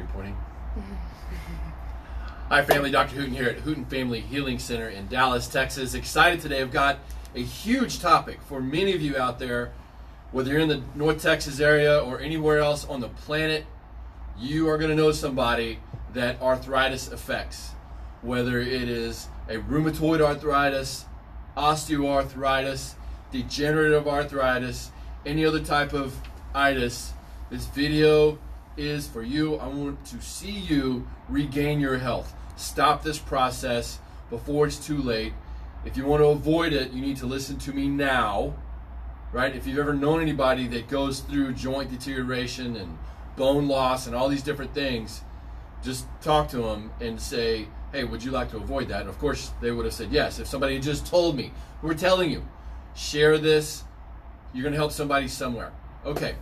Reporting. Hi family, Dr. Hooten here at Hooten Family Healing Center in Dallas, Texas. Excited today. I've got a huge topic for many of you out there, whether you're in the North Texas area or anywhere else on the planet. You are going to know somebody that arthritis affects, whether it is a rheumatoid arthritis, osteoarthritis, degenerative arthritis, any other type of itis. This video is for you. I want to see you regain your health. Stop this process before it's too late. If you want to avoid it, you need to listen to me now, right? If you've ever known anybody that goes through joint deterioration and bone loss and all these different things, just talk to them and say, hey, would you like to avoid that? And of course, they would have said yes. If somebody had just told me, we're telling you, share this, you're going to help somebody somewhere. Okay.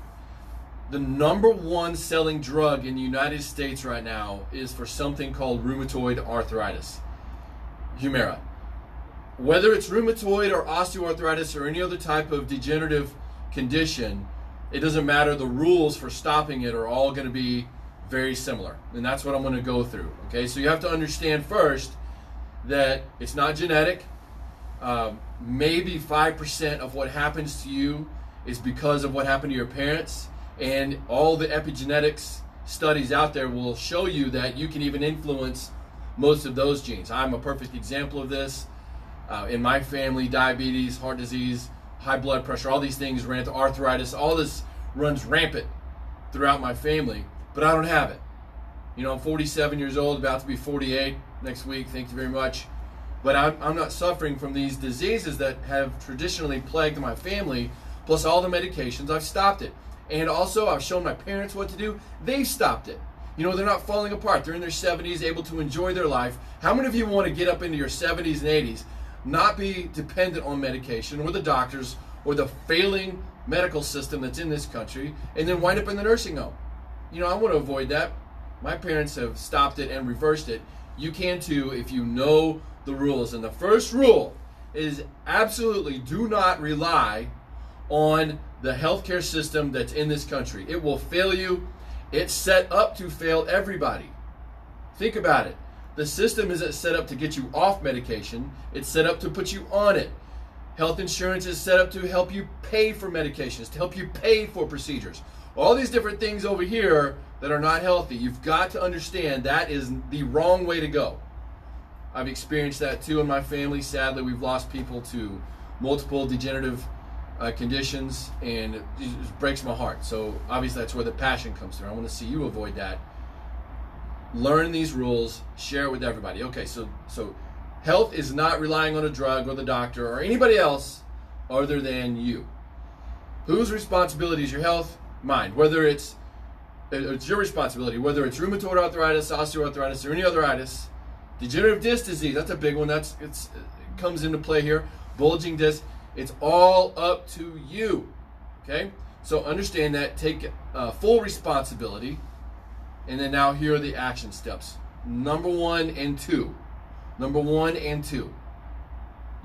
The number one selling drug in the United States right now is for something called rheumatoid arthritis, Humira. Whether it's rheumatoid or osteoarthritis or any other type of degenerative condition, it doesn't matter. The rules for stopping it are all going to be very similar. And that's what I'm going to go through. Okay, so you have to understand first that it's not genetic. Maybe 5% of what happens to you is because of what happened to your parents. And all the epigenetics studies out there will show you that you can even influence most of those genes. I'm a perfect example of this. In my family, diabetes, heart disease, high blood pressure, all these things ran to arthritis. All this runs rampant throughout my family, but I don't have it. You know, I'm 47 years old, about to be 48 next week. Thank you very much. But I'm not suffering from these diseases that have traditionally plagued my family, plus all the medications. I've stopped it. And also, I've shown my parents what to do. They've stopped it. You know, they're not falling apart. They're in their 70s, able to enjoy their life. How many of you want to get up into your 70s and 80s, not be dependent on medication or the doctors or the failing medical system that's in this country, and then wind up in the nursing home? You know, I want to avoid that. My parents have stopped it and reversed it. You can too if you know the rules. And the first rule is absolutely do not rely on the healthcare system that's in this country. It will fail you. It's set up to fail everybody. Think about it. The system isn't set up to get you off medication. It's set up to put you on it. Health insurance is set up to help you pay for medications, to help you pay for procedures. All these different things over here that are not healthy, you've got to understand that is the wrong way to go. I've experienced that too in my family. Sadly, we've lost people to multiple degenerative conditions, and it just breaks my heart. So obviously that's where the passion comes through. I want to see you avoid that. Learn these rules, share it with everybody. Okay, so health is not relying on a drug or the doctor or anybody else other than you. Whose responsibility is your health? Mine. Whether it's your responsibility, whether it's rheumatoid arthritis, osteoarthritis, or any other itis. Degenerative disc disease, that's a big one. It comes into play here. Bulging disc. It's all up to you, okay? So understand that, take full responsibility, and then now here are the action steps. Number 1 and 2. Number 1 and 2.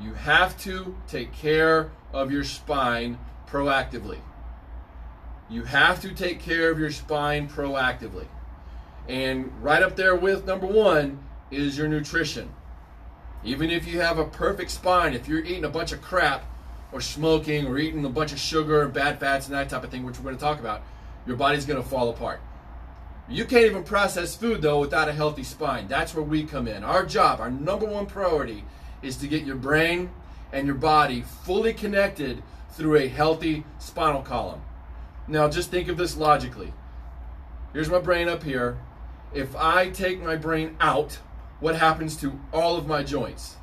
You have to take care of your spine proactively. You have to take care of your spine proactively. And right up there with number 1 is your nutrition. Even if you have a perfect spine, if you're eating a bunch of crap, or smoking, or eating a bunch of sugar and bad fats and that type of thing, which we're going to talk about, your body's going to fall apart. You can't even process food, though, without a healthy spine. That's where we come in. Our job, our number 1 priority, is to get your brain and your body fully connected through a healthy spinal column. Now, just think of this logically. Here's my brain up here. If I take my brain out, what happens to all of my joints?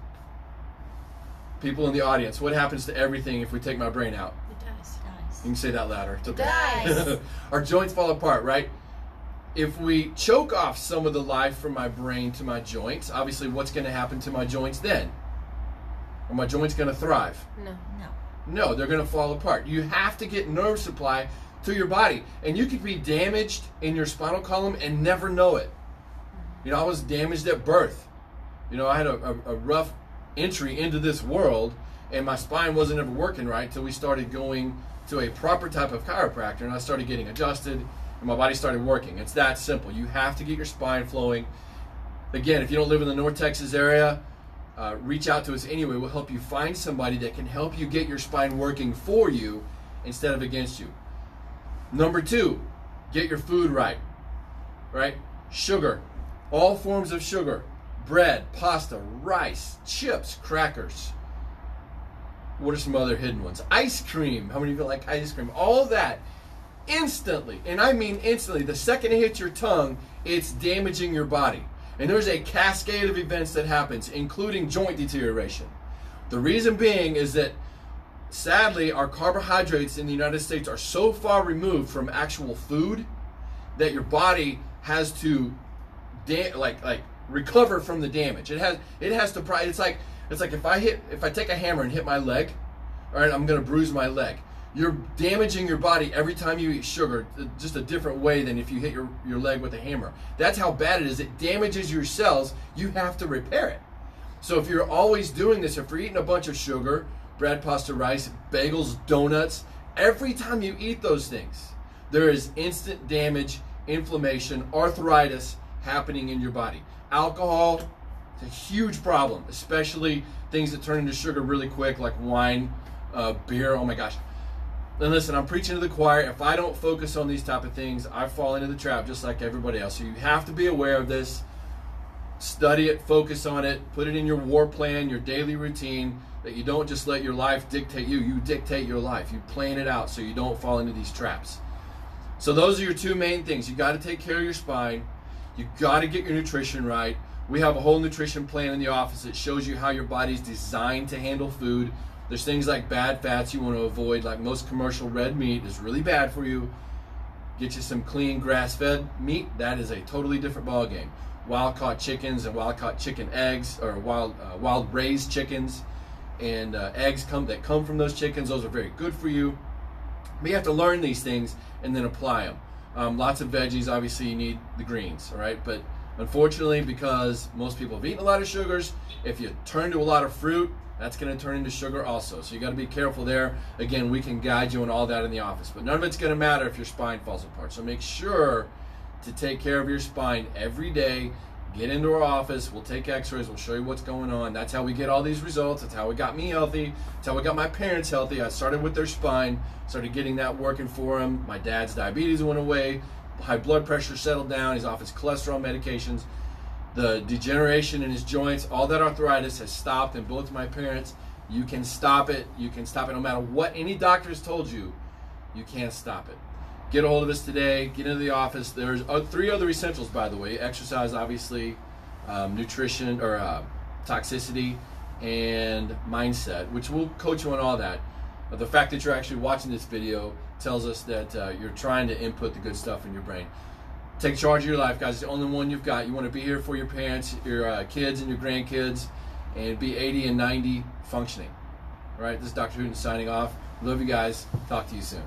People in the audience, what happens to everything if we take my brain out? It does. You can say that louder. It's okay. It does. Our joints fall apart, right? If we choke off some of the life from my brain to my joints, obviously what's going to happen to my joints then? Are my joints going to thrive? No, they're going to fall apart. You have to get nerve supply to your body. And you could be damaged in your spinal column and never know it. You know, I was damaged at birth. You know, I had a rough entry into this world, and my spine wasn't ever working right until we started going to a proper type of chiropractor, and I started getting adjusted and my body started working. It's that simple. You have to get your spine flowing. Again, if you don't live in the North Texas area, reach out to us anyway. We'll help you find somebody that can help you get your spine working for you instead of against you. Number 2, get your food right. Right? Sugar. All forms of sugar. Bread, pasta, rice, chips, crackers. What are some other hidden ones? Ice cream. How many of you like ice cream? All that instantly, and I mean instantly, the second it hits your tongue, it's damaging your body. And there's a cascade of events that happens, including joint deterioration. The reason being is that, sadly, our carbohydrates in the United States are so far removed from actual food that your body has to recover from the damage. It has to. It's like if I take a hammer and hit my leg, all right, I'm going to bruise my leg. You're damaging your body every time you eat sugar, just a different way than if you hit your leg with a hammer. That's how bad it is. It damages your cells. You have to repair it. So if you're always doing this, if you're eating a bunch of sugar, bread, pasta, rice, bagels, donuts, every time you eat those things, there is instant damage, inflammation, arthritis happening in your body. Alcohol, it's a huge problem, especially things that turn into sugar really quick, like wine, beer. Oh my gosh. And listen, I'm preaching to the choir. If I don't focus on these type of things, I fall into the trap just like everybody else. So you have to be aware of this. Study it, focus on it, put it in your war plan, your daily routine, that you don't just let your life dictate you. You dictate your life. You plan it out so you don't fall into these traps. So those are your 2 main things. You got to take care of your spine. You got to get your nutrition right. We have a whole nutrition plan in the office that shows you how your body's designed to handle food. There's things like bad fats you want to avoid, like most commercial red meat is really bad for you. Get you some clean grass-fed meat. That is a totally different ballgame. Wild-caught chickens and wild-caught chicken eggs, or wild-raised chickens, and eggs that come from those chickens. Those are very good for you. But you have to learn these things and then apply them. Lots of veggies. Obviously, you need the greens, all right? But unfortunately, because most people have eaten a lot of sugars, if you turn to a lot of fruit, that's going to turn into sugar also. So you got to be careful there. Again, we can guide you on all that in the office, but none of it's going to matter if your spine falls apart. So make sure to take care of your spine every day. Get into our office. We'll take x-rays. We'll show you what's going on. That's how we get all these results. That's how it got me healthy. That's how we got my parents healthy. I started with their spine, started getting that working for them. My dad's diabetes went away. High blood pressure settled down. He's off his cholesterol medications. The degeneration in his joints, all that arthritis has stopped in both my parents. You can stop it. You can stop it no matter what any doctor has told you. You can't stop it. Get a hold of us today. Get into the office. There's 3 other essentials, by the way. Exercise, obviously, nutrition, or toxicity, and mindset, which we'll coach you on all that. But the fact that you're actually watching this video tells us that you're trying to input the good stuff in your brain. Take charge of your life, guys. It's the only one you've got. You want to be here for your parents, your kids, and your grandkids, and be 80 and 90 functioning. All right, this is Dr. Hooten signing off. Love you guys. Talk to you soon.